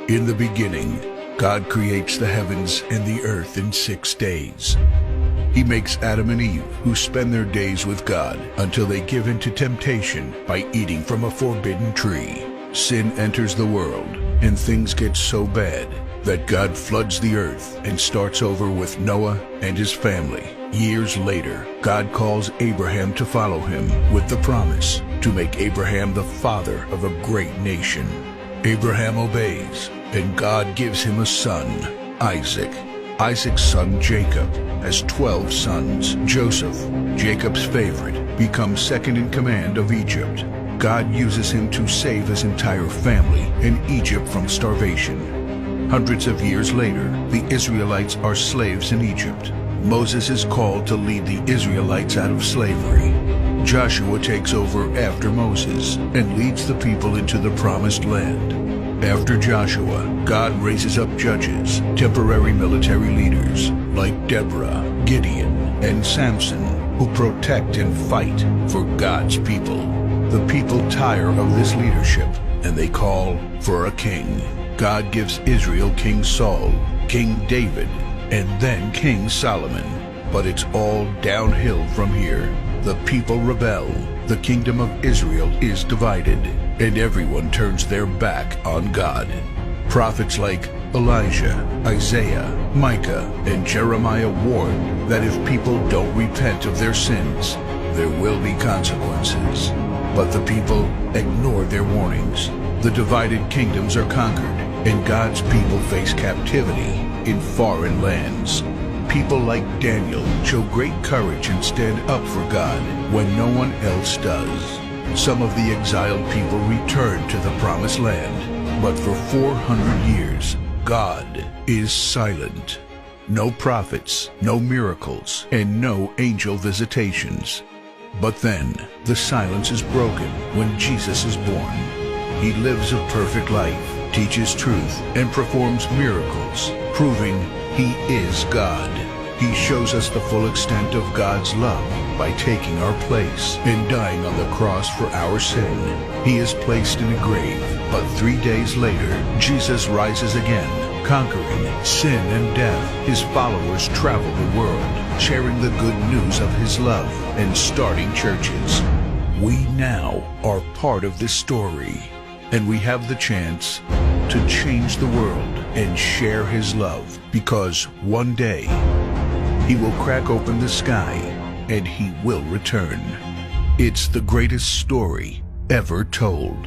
In the beginning, God creates the heavens and the earth in 6 days. He makes Adam and Eve, who spend their days with God until they give in to temptation by eating from a forbidden tree. Sin enters the world, and things get so bad that God floods the earth and starts over with Noah and his family. Years later, God calls Abraham to follow him with the promise to make Abraham the father of a great nation. Abraham obeys, and God gives him a son, Isaac. Isaac's son Jacob has 12 sons. Joseph, Jacob's favorite, becomes second in command of Egypt. God uses him to save his entire family and Egypt from starvation. Hundreds of years later, the Israelites are slaves in Egypt. Moses is called to lead the Israelites out of slavery. Joshua takes over after Moses and leads the people into the promised land. After Joshua, God raises up judges, temporary military leaders like Deborah, Gideon, and Samson, who protect and fight for God's people. The people tire of this leadership, and they call for a king. God gives Israel King Saul, King David, and then King Solomon. But it's all downhill from here. The people rebel. The kingdom of Israel is divided, and everyone turns their back on God. Prophets like Elijah, Isaiah, Micah, and Jeremiah warn that if people don't repent of their sins, there will be consequences. But the people ignore their warnings. The divided kingdoms are conquered, and God's people face captivity in foreign lands. People like Daniel show great courage and stand up for God when no one else does. Some of the exiled people return to the promised land, but for 400 years, God is silent. No prophets, no miracles, and no angel visitations. But then, the silence is broken when Jesus is born. He lives a perfect life, teaches truth, and performs miracles, proving He is God. He shows us the full extent of God's love by taking our place and dying on the cross for our sin. He is placed in a grave, but 3 days later, Jesus rises again, conquering sin and death. His followers travel the world, sharing the good news of His love and starting churches. We now are part of this story, and we have the chance to change the world and share His love, because one day He will crack open the sky and He will return. It's the greatest story ever told.